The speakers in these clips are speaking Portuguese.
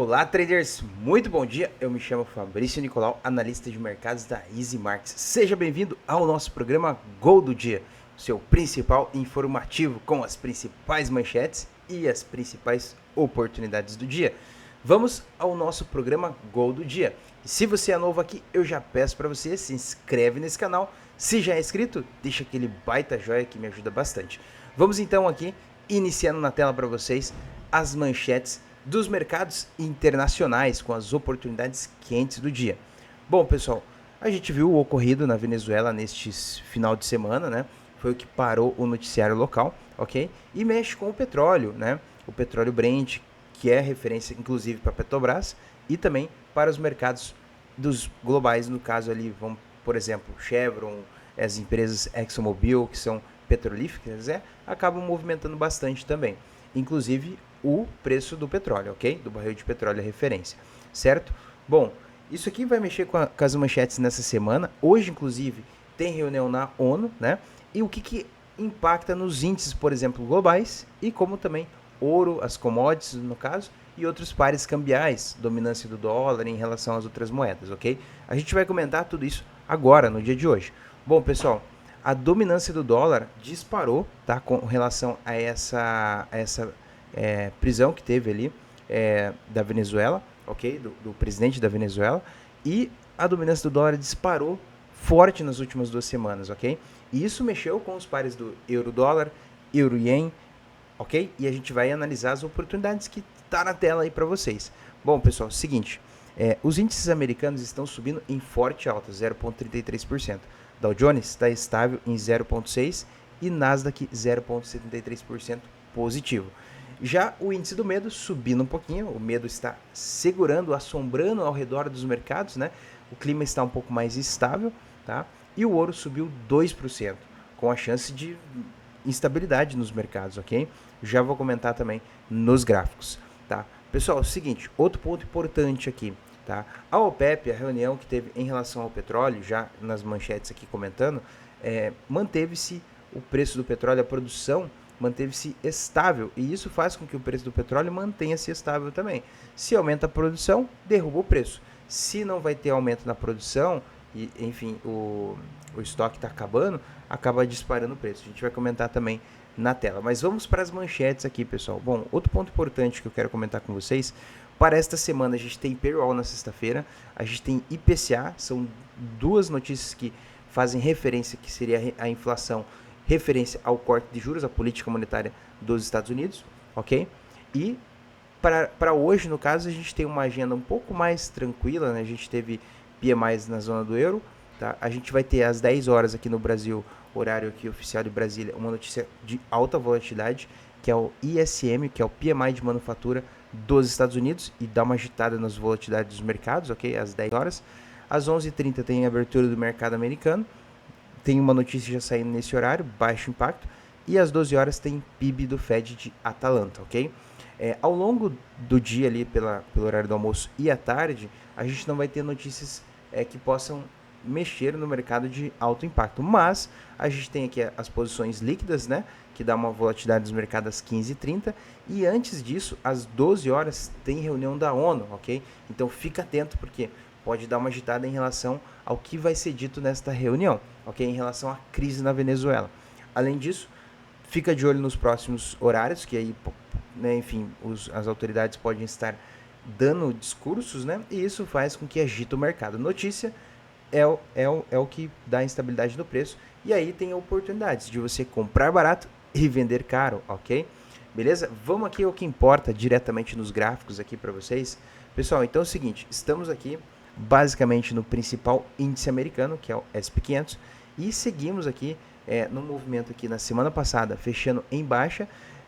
Olá, traders! Muito bom dia. Eu me chamo Fabrício Nicolau, analista de mercados da Easy Markets. Seja bem-vindo ao nosso programa Gol do Dia, seu principal informativo com as principais manchetes e as principais oportunidades do dia. Vamos ao nosso programa Gol do Dia. E se você é novo aqui, eu já peço para você se inscreve nesse canal. Se já é inscrito, deixa aquele baita joia que me ajuda bastante. Vamos então aqui, iniciando na tela para vocês as manchetes dos mercados internacionais com as oportunidades quentes do dia. Bom, pessoal, a gente viu o ocorrido na Venezuela neste final de semana, né? Foi o que parou o noticiário local, ok? E mexe com o petróleo, né? O petróleo Brent, que é referência inclusive para a Petrobras e também para os mercados dos globais, no caso ali, vamos, por exemplo, Chevron, as empresas ExxonMobil, que são petrolíferas, acabam movimentando bastante também. Inclusive o preço do petróleo, ok? Do barril de petróleo é referência, certo? Bom, isso aqui vai mexer com as manchetes nessa semana. Hoje, inclusive, tem reunião na ONU, né? E o que impacta nos índices, por exemplo, globais e como também ouro, as commodities, no caso, e outros pares cambiais, dominância do dólar em relação às outras moedas, ok? A gente vai comentar tudo isso agora, no dia de hoje. Bom, pessoal, a dominância do dólar disparou, tá? Com relação a essa prisão que teve ali da Venezuela, ok? Do presidente da Venezuela. E a dominância do dólar disparou forte nas últimas 2 semanas, ok? E isso mexeu com os pares do euro-dólar, euro-ien, ok? E a gente vai analisar as oportunidades que tá na tela aí para vocês. Bom, pessoal, seguinte, os índices americanos estão subindo em forte alta, 0,33%. Dow Jones está estável em 0,6% e Nasdaq 0,73% positivo. Já o índice do medo subindo um pouquinho, o medo está segurando, assombrando ao redor dos mercados, né? O clima está um pouco mais estável, tá? E o ouro subiu 2%, com a chance de instabilidade nos mercados, ok? Já vou comentar também nos gráficos, tá? Pessoal, é o seguinte, outro ponto importante aqui, tá? A OPEP, a reunião que teve em relação ao petróleo, já nas manchetes aqui comentando, manteve-se o preço do petróleo, a produção manteve-se estável, e isso faz com que o preço do petróleo mantenha-se estável também. Se aumenta a produção, derruba o preço. Se não vai ter aumento na produção, e enfim, o estoque está acabando, acaba disparando o preço. A gente vai comentar também na tela. Mas vamos para as manchetes aqui, pessoal. Bom, outro ponto importante que eu quero comentar com vocês, para esta semana a gente tem payroll na sexta-feira, a gente tem IPCA, são duas notícias que fazem referência, que seria a inflação referência ao corte de juros, a política monetária dos Estados Unidos, ok? E para hoje, no caso, a gente tem uma agenda um pouco mais tranquila, né? A gente teve PMIs na zona do euro, tá? A gente vai ter às 10 horas aqui no Brasil, horário aqui oficial de Brasília, uma notícia de alta volatilidade, que é o ISM, que é o PMI de manufatura dos Estados Unidos, e dá uma agitada nas volatilidades dos mercados, ok? Às 10 horas. Às 11h30 tem a abertura do mercado americano, tem uma notícia já saindo nesse horário, baixo impacto, e às 12 horas tem PIB do Fed de Atalanta, ok? Ao longo do dia ali, pelo horário do almoço e à tarde, a gente não vai ter notícias que possam mexer no mercado de alto impacto, mas a gente tem aqui as posições líquidas, né, que dá uma volatilidade dos mercados às 15h30, e antes disso, às 12 horas, tem reunião da ONU, ok? Então fica atento, porque pode dar uma agitada em relação ao que vai ser dito nesta reunião, ok? Em relação à crise na Venezuela. Além disso, fica de olho nos próximos horários, que aí, né, enfim, as autoridades podem estar dando discursos, né? E isso faz com que agite o mercado. Notícia é o que dá instabilidade no preço, e aí tem oportunidades de você comprar barato e vender caro, ok? Beleza? Vamos aqui ao que importa diretamente nos gráficos aqui para vocês. Pessoal, então é o seguinte, estamos aqui basicamente no principal índice americano, que é o S&P 500, e seguimos aqui no movimento aqui na semana passada, fechando em baixa.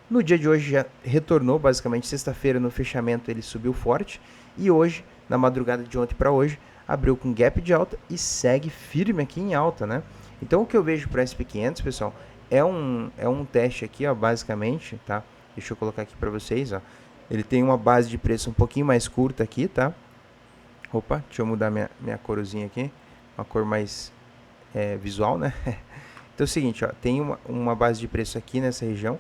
No dia de hoje já retornou, basicamente sexta-feira no fechamento ele subiu forte, e hoje, na madrugada de ontem para hoje, abriu com gap de alta e segue firme aqui em alta, né? Então o que eu vejo para o S&P 500, pessoal, é um teste aqui, ó, basicamente, tá? Deixa eu colocar aqui para vocês, ó. Ele tem uma base de preço um pouquinho mais curta aqui, tá? Opa, deixa eu mudar minha corzinha aqui, uma cor mais visual, né? Então é o seguinte, ó, tem uma base de preço aqui nessa região,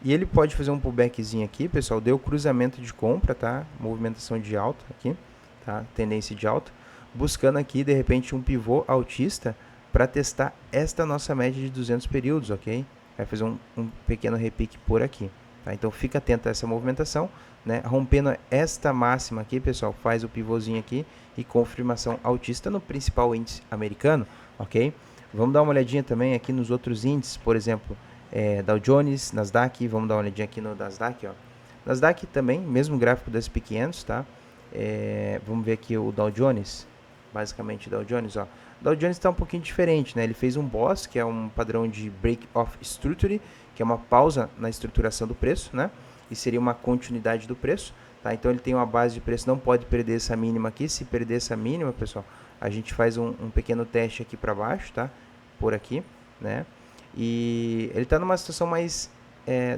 E ele pode fazer um pullbackzinho aqui, pessoal, deu cruzamento de compra, tá? Movimentação de alta aqui, tá? Tendência de alta, buscando aqui, de repente, um pivô altista para testar esta nossa média de 200 períodos, ok? Vai fazer um pequeno repique por aqui, tá? Então, fica atento a essa movimentação, né? Rompendo esta máxima aqui, pessoal, faz o pivôzinho aqui e confirmação altista no principal índice americano, ok? Vamos dar uma olhadinha também aqui nos outros índices, por exemplo, Dow Jones, Nasdaq, vamos dar uma olhadinha aqui no Nasdaq, ó. Nasdaq também, mesmo gráfico das S&P 500, tá? Vamos ver aqui o Dow Jones, basicamente Dow Jones, ó. Dow Jones está um pouquinho diferente, né? Ele fez um BOS, que é um padrão de Break of Structure, que é uma pausa na estruturação do preço, né? E seria uma continuidade do preço, tá? Então ele tem uma base de preço, não pode perder essa mínima aqui. Se perder essa mínima, pessoal, a gente faz um pequeno teste aqui para baixo, tá? Por aqui, né? E ele está numa situação mais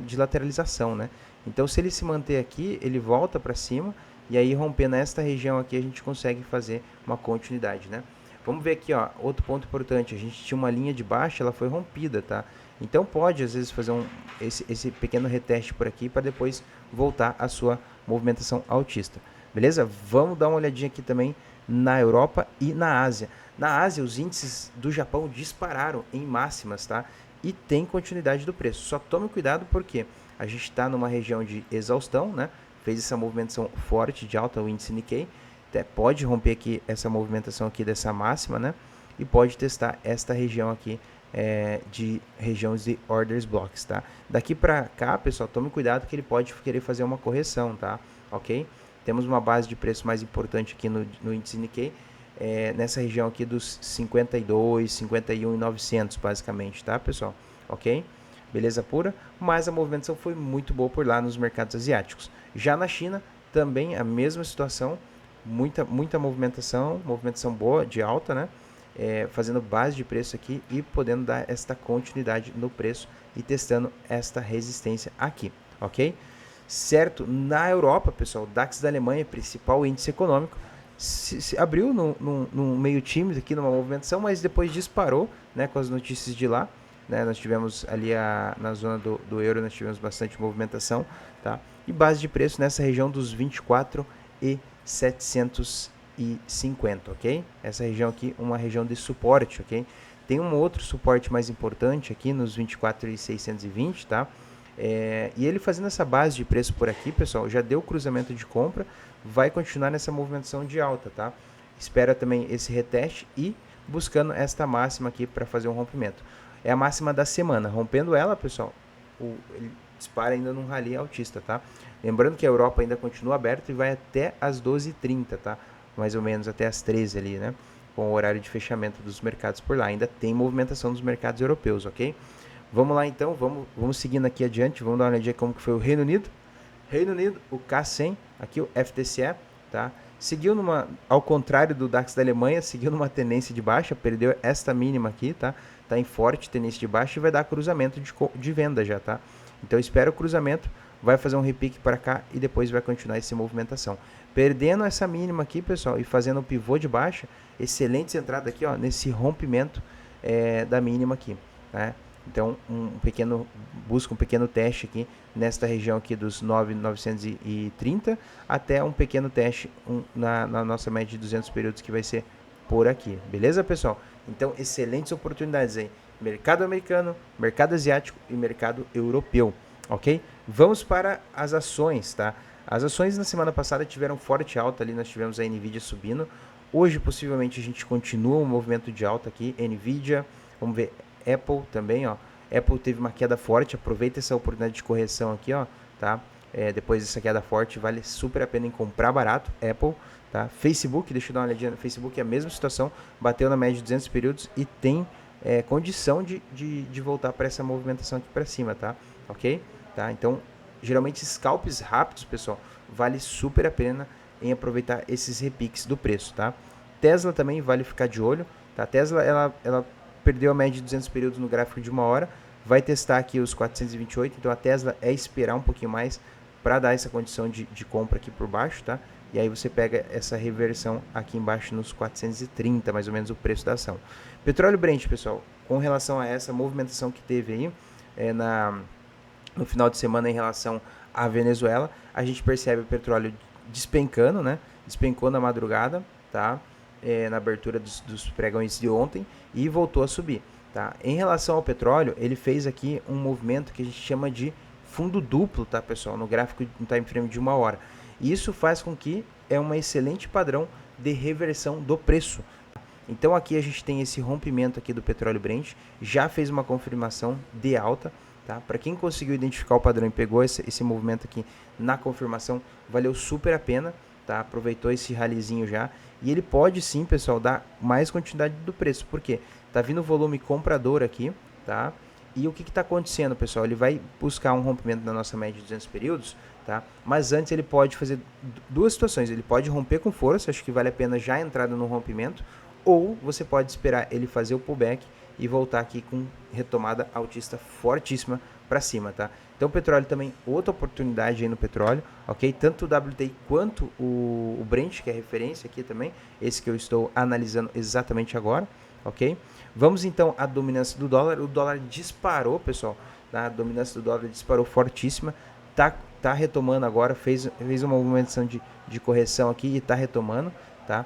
de lateralização, né? Então, se ele se manter aqui, ele volta para cima e aí rompendo essa região aqui, a gente consegue fazer uma continuidade, né? Vamos ver aqui, ó, outro ponto importante, a gente tinha uma linha de baixa, ela foi rompida, tá? Então, pode, às vezes, fazer esse pequeno reteste por aqui para depois voltar à sua movimentação altista, beleza? Vamos dar uma olhadinha aqui também na Europa e na Ásia. Na Ásia, os índices do Japão dispararam em máximas, tá? E tem continuidade do preço. Só tome cuidado porque a gente está numa região de exaustão, né? Fez essa movimentação forte de alta, o índice Nikkei. Até pode romper aqui essa movimentação aqui dessa máxima, né? E pode testar esta região aqui de regiões de orders blocks, tá? Daqui para cá, pessoal, tome cuidado que ele pode querer fazer uma correção, tá? Ok? Temos uma base de preço mais importante aqui no índice Nikkei, nessa região aqui dos 52, 51 e 900, basicamente, tá, pessoal? Ok? Beleza pura? Mas a movimentação foi muito boa por lá nos mercados asiáticos. Já na China, também a mesma situação, muita movimentação boa, de alta, né? Fazendo base de preço aqui e podendo dar esta continuidade no preço e testando esta resistência aqui, ok? Certo? Na Europa, pessoal, o DAX da Alemanha, principal índice econômico, se abriu num meio tímido aqui, numa movimentação, mas depois disparou, né, com as notícias de lá, né? Nós tivemos ali na zona do euro, nós tivemos bastante movimentação, tá? E base de preço nessa região dos 24.750, ok? Essa região aqui, uma região de suporte, ok? Tem um outro suporte mais importante aqui nos 24.620, tá? E ele fazendo essa base de preço por aqui, pessoal, já deu cruzamento de compra, vai continuar nessa movimentação de alta, tá? Espera também esse reteste e buscando esta máxima aqui para fazer um rompimento. É a máxima da semana. Rompendo ela, pessoal, ele dispara ainda num rally altista, tá? Lembrando que a Europa ainda continua aberta e vai até as 12h30, tá? Mais ou menos até as 13 ali, né? Com o horário de fechamento dos mercados por lá. Ainda tem movimentação dos mercados europeus, ok? Vamos lá então, vamos seguindo aqui adiante, vamos dar uma olhadinha como que foi o Reino Unido. Reino Unido, o K100, aqui o FTSE, tá? Seguiu ao contrário do DAX da Alemanha, seguiu numa tendência de baixa, perdeu esta mínima aqui, tá? Tá em forte tendência de baixa e vai dar cruzamento de venda já, tá? Então espera o cruzamento, vai fazer um repique para cá e depois vai continuar essa movimentação. Perdendo essa mínima aqui, pessoal, e fazendo um pivô de baixa, excelente entrada aqui, ó, nesse rompimento da mínima aqui, né? Então, busca um pequeno teste aqui nesta região aqui dos 9.930 até um pequeno teste na nossa média de 200 períodos que vai ser por aqui. Beleza, pessoal? Então, excelentes oportunidades aí. Mercado americano, mercado asiático e mercado europeu, ok? Vamos para as ações, tá? As ações na semana passada tiveram forte alta ali, nós tivemos a Nvidia subindo. Hoje, possivelmente, a gente continua um movimento de alta aqui. Nvidia, vamos ver, Apple também, ó. Apple teve uma queda forte, aproveita essa oportunidade de correção aqui, ó, tá? Depois dessa queda forte, vale super a pena em comprar barato, Apple, tá? Facebook, deixa eu dar uma olhadinha, Facebook é a mesma situação, bateu na média de 200 períodos e tem condição de voltar para essa movimentação aqui para cima, tá? Ok? Tá? Então, geralmente scalps rápidos, pessoal, vale super a pena em aproveitar esses repiques do preço, tá? Tesla também vale ficar de olho, tá? Tesla, ela perdeu a média de 200 períodos no gráfico de uma hora, vai testar aqui os 428, então a Tesla esperar um pouquinho mais para dar essa condição de compra aqui por baixo, tá? E aí você pega essa reversão aqui embaixo nos 430, mais ou menos o preço da ação. Petróleo Brent, pessoal, com relação a essa movimentação que teve aí no final de semana em relação à Venezuela, a gente percebe o petróleo despencando, né? Despencou na madrugada, tá? Na abertura dos pregões de ontem e voltou a subir, tá? Em relação ao petróleo, ele fez aqui um movimento que a gente chama de fundo duplo, tá, pessoal? No gráfico no time frame de 1 hora. E isso faz com que é um excelente padrão de reversão do preço. Então aqui a gente tem esse rompimento aqui do petróleo Brent, já fez uma confirmação de alta, tá? Para quem conseguiu identificar o padrão e pegou esse movimento aqui na confirmação, valeu super a pena, tá? Aproveitou esse ralizinho já, e ele pode sim, pessoal, dar mais quantidade do preço, porque tá vindo volume comprador aqui, tá? E o que está acontecendo, pessoal? Ele vai buscar um rompimento na nossa média de 200 períodos, tá? Mas antes ele pode fazer duas situações, ele pode romper com força, acho que vale a pena já entrar no rompimento, ou você pode esperar ele fazer o pullback e voltar aqui com retomada altista fortíssima para cima, tá? Então o petróleo também, outra oportunidade aí no petróleo, ok? Tanto o WTI quanto o Brent, que é referência aqui também, esse que eu estou analisando exatamente agora, ok? Vamos então à dominância do dólar. O dólar disparou, pessoal, tá? A dominância do dólar disparou fortíssima, tá retomando agora, fez uma movimentação de correção aqui e está retomando, tá?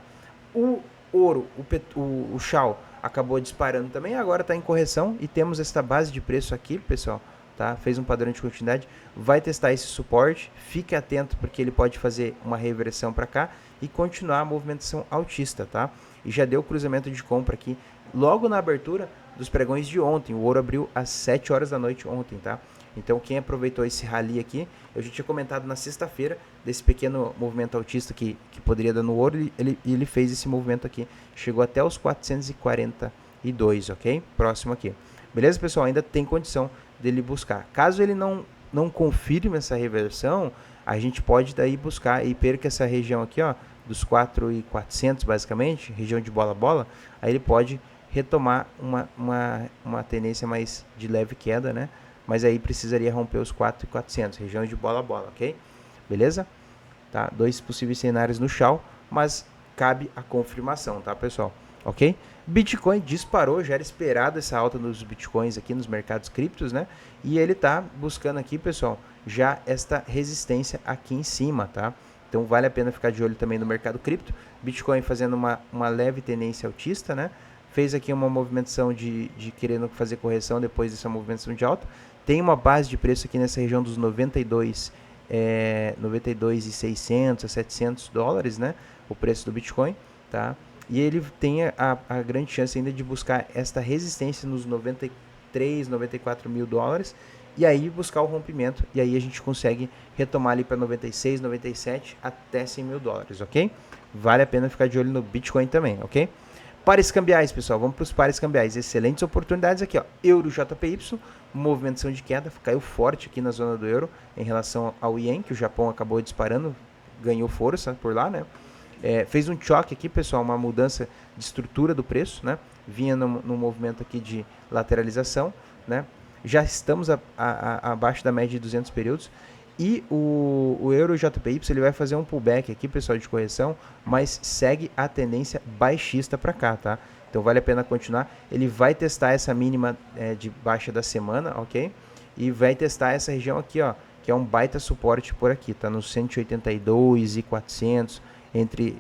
O ouro, o Shao acabou disparando também, agora está em correção e temos esta base de preço aqui, pessoal, tá? Fez um padrão de continuidade, vai testar esse suporte, fique atento porque ele pode fazer uma reversão para cá e continuar a movimentação altista, tá? E já deu cruzamento de compra aqui logo na abertura dos pregões de ontem. O ouro abriu às 7 horas da noite ontem, tá? Então quem aproveitou esse rally aqui, eu já tinha comentado na sexta-feira desse pequeno movimento altista que poderia dar no ouro, ele fez esse movimento aqui, chegou até os 442, ok? Próximo aqui. Beleza, pessoal? Ainda tem condição dele buscar. Caso ele não confirme essa reversão, a gente pode daí buscar e perca essa região aqui, ó, dos 4.400 basicamente, região de bola-bola, aí ele pode retomar uma tendência mais de leve queda, né? Mas aí precisaria romper os 4.400, região de bola-bola, ok? Beleza? Tá? Dois possíveis cenários no Shao, mas cabe a confirmação, tá, pessoal? Ok? Bitcoin disparou, já era esperado essa alta dos Bitcoins aqui nos mercados criptos, né? E ele tá buscando aqui, pessoal, já esta resistência aqui em cima, tá? Então vale a pena ficar de olho também no mercado cripto. Bitcoin fazendo uma leve tendência altista, né? Fez aqui uma movimentação de querendo fazer correção depois dessa movimentação de alta. Tem uma base de preço aqui nessa região dos 92.600 a 700 dólares, né? O preço do Bitcoin, tá? E ele tem a grande chance ainda de buscar esta resistência nos 93, 94 mil dólares e aí buscar o rompimento e aí a gente consegue retomar ali para 96, 97 até 100 mil dólares, ok? Vale a pena ficar de olho no Bitcoin também, ok? Pares cambiais, pessoal, vamos para os pares cambiais, excelentes oportunidades aqui, ó, Euro JPY, movimentação de queda, caiu forte aqui na zona do euro em relação ao Yen, que o Japão acabou disparando, ganhou força por lá, né? Fez um choque aqui, pessoal, uma mudança de estrutura do preço, né? Vinha no movimento aqui de lateralização, né? Já estamos abaixo da média de 200 períodos. E o Euro JPY ele vai fazer um pullback aqui, pessoal, de correção, mas segue a tendência baixista para cá, tá? Então vale a pena continuar. Ele vai testar essa mínima de baixa da semana, ok? E vai testar essa região aqui, ó, que é um baita suporte por aqui, tá? Nos 182 e 400, entre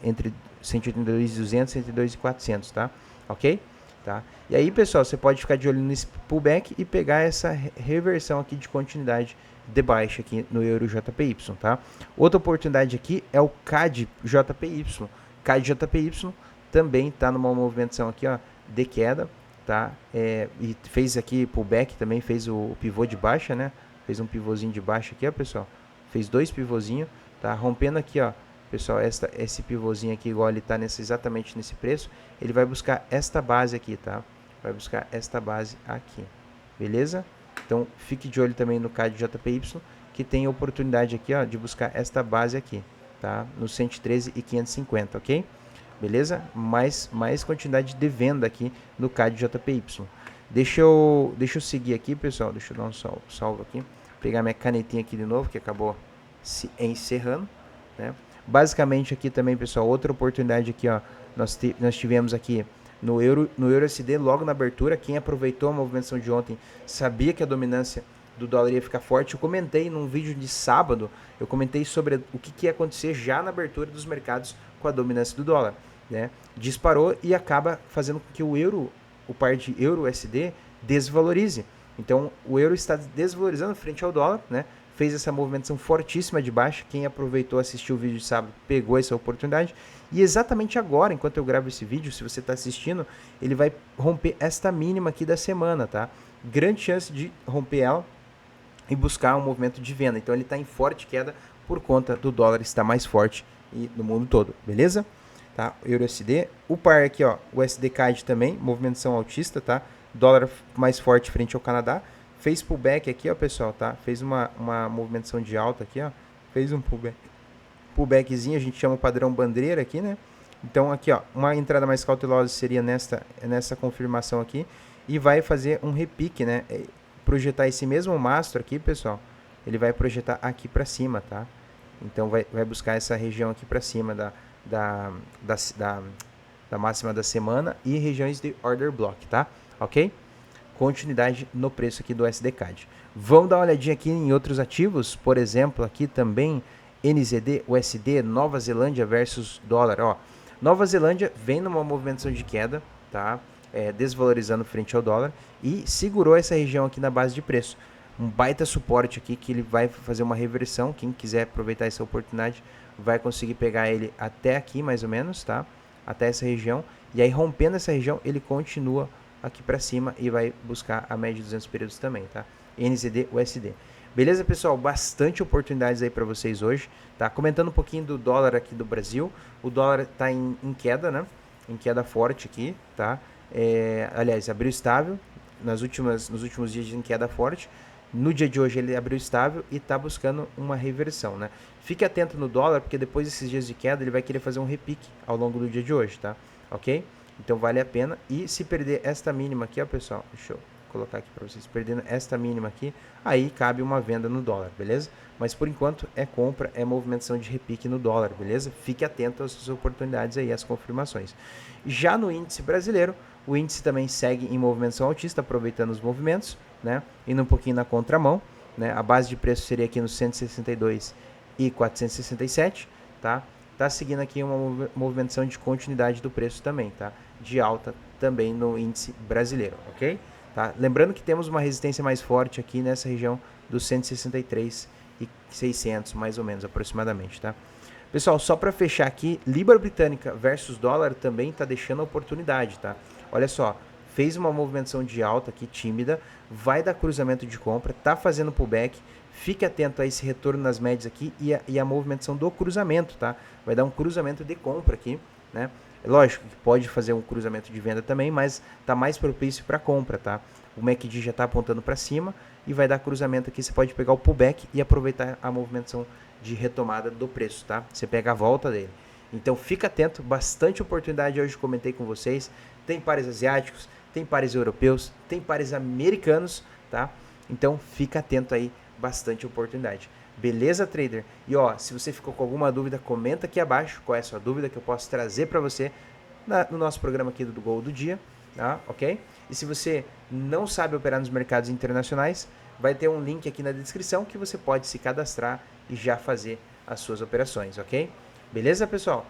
182 e 200, 102 e 400, tá? Ok? Tá? E aí, pessoal, você pode ficar de olho nesse pullback e pegar essa reversão aqui de continuidade de baixa aqui no Euro JPY, tá? Outra oportunidade aqui é o CAD JPY. CAD JPY também está numa movimentação aqui, ó, de queda, tá? E fez aqui pullback também, fez o pivô de baixa, né? Fez um pivôzinho de baixa aqui, ó, pessoal. Fez dois pivôzinhos, tá? Rompendo aqui, ó, pessoal, esse pivôzinho aqui, igual ele está exatamente nesse preço, ele vai buscar esta base aqui, tá? Vai buscar esta base aqui, beleza? Então, fique de olho também no CAD JPY, que tem a oportunidade aqui, ó, de buscar esta base aqui, tá? No 113 e 550, ok? Beleza? Mais quantidade de venda aqui no CAD JPY. Deixa eu seguir aqui, pessoal, deixa eu dar um salvo aqui, pegar minha canetinha aqui de novo, que acabou se encerrando, né? Basicamente aqui também, pessoal, outra oportunidade aqui, ó, nós tivemos aqui no EURUSD logo na abertura. Quem aproveitou a movimentação de ontem sabia que a dominância do dólar ia ficar forte. Eu comentei num vídeo de sábado, eu comentei sobre o que ia acontecer já na abertura dos mercados com a dominância do dólar, né? Disparou e acaba fazendo com que o par de euro-USD desvalorize. Então, o euro está desvalorizando frente ao dólar, né? Fez essa movimentação fortíssima de baixa. Quem aproveitou, assistiu o vídeo de sábado, pegou essa oportunidade. E exatamente agora, enquanto eu gravo esse vídeo, se você está assistindo, ele vai romper esta mínima aqui da semana, tá? Grande chance de romper ela e buscar um movimento de venda. Então, ele está em forte queda por conta do dólar estar mais forte no mundo todo, beleza? Tá? Euro-USD. O par aqui, ó, o USD-CAD também, movimentação altista, tá? Dólar mais forte frente ao Canadá. Fez pullback aqui, ó, pessoal, tá? Fez uma movimentação de alta aqui, ó. Fez um pullbackzinho, a gente chama o padrão bandeira aqui, né? Então, aqui, ó, uma entrada mais cautelosa seria nessa confirmação aqui. E vai fazer um repique, né? Projetar esse mesmo mastro aqui, pessoal. Ele vai projetar aqui para cima, tá? Então, vai buscar essa região aqui para cima da máxima da semana e regiões de order block, tá? Ok? Continuidade no preço aqui do USD-CAD. Vamos dar uma olhadinha aqui em outros ativos, por exemplo, aqui também NZD, USD, Nova Zelândia versus dólar, ó. Nova Zelândia vem numa movimentação de queda, tá? Desvalorizando frente ao dólar e segurou essa região aqui na base de preço. Um baita suporte aqui que ele vai fazer uma reversão. Quem quiser aproveitar essa oportunidade vai conseguir pegar ele até aqui mais ou menos, tá? Até essa região. E aí rompendo essa região ele continua aqui para cima e vai buscar a média de 200 períodos também, tá? NZD, USD. Beleza, pessoal? Bastante oportunidades aí para vocês hoje, tá? Comentando um pouquinho do dólar aqui do Brasil. O dólar tá em queda, né? Em queda forte aqui, tá? Aliás, abriu estável nos últimos dias em queda forte. No dia de hoje ele abriu estável e está buscando uma reversão, né? Fique atento no dólar, porque depois desses dias de queda ele vai querer fazer um repique ao longo do dia de hoje, tá? Ok? Então vale a pena. E se perder esta mínima aqui, ó, pessoal, deixa eu colocar aqui para vocês, perdendo esta mínima aqui, aí cabe uma venda no dólar, beleza? Mas por enquanto é compra, é movimentação de repique no dólar, beleza? Fique atento às suas oportunidades aí, às confirmações. Já no índice brasileiro, o índice também segue em movimentação altista, aproveitando os movimentos, né? Indo um pouquinho na contramão, né? A base de preço seria aqui no 162 e 467, tá? Tá seguindo aqui uma movimentação de continuidade do preço também, tá? De alta também no índice brasileiro, ok? Tá? Lembrando que temos uma resistência mais forte aqui nessa região dos 163 e 600, mais ou menos, aproximadamente, tá? Pessoal, só para fechar aqui, Libra Britânica versus dólar também está deixando oportunidade, tá? Olha só, fez uma movimentação de alta aqui tímida, vai dar cruzamento de compra, tá fazendo pullback, fique atento a esse retorno nas médias aqui e a movimentação do cruzamento, tá? Vai dar um cruzamento de compra aqui, né? Lógico que pode fazer um cruzamento de venda também, mas tá mais propício para compra, tá? O MACD já está apontando para cima e vai dar cruzamento aqui, você pode pegar o pullback e aproveitar a movimentação de retomada do preço, tá? Você pega a volta dele. Então fica atento, bastante oportunidade hoje, comentei com vocês. Tem pares asiáticos, tem pares europeus, tem pares americanos, tá? Então fica atento aí, bastante oportunidade. Beleza, trader? E ó, se você ficou com alguma dúvida, comenta aqui abaixo qual é a sua dúvida que eu posso trazer para você no nosso programa aqui do Gol do Dia, tá? Ok? E se você não sabe operar nos mercados internacionais, vai ter um link aqui na descrição que você pode se cadastrar e já fazer as suas operações, ok? Beleza, pessoal?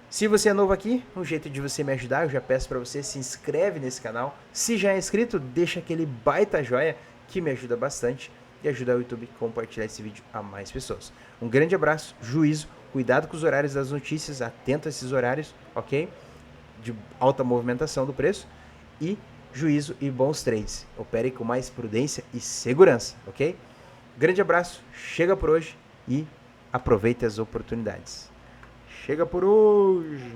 Se você é novo aqui, um jeito de você me ajudar, eu já peço para você se inscreve nesse canal. Se já é inscrito, deixa aquele baita joia que me ajuda bastante e ajuda o YouTube a compartilhar esse vídeo a mais pessoas. Um grande abraço, juízo, cuidado com os horários das notícias, atento a esses horários, ok? De alta movimentação do preço e juízo e bons trades. Opere com mais prudência e segurança, ok? Grande abraço, chega por hoje e aproveite as oportunidades. Chega por hoje!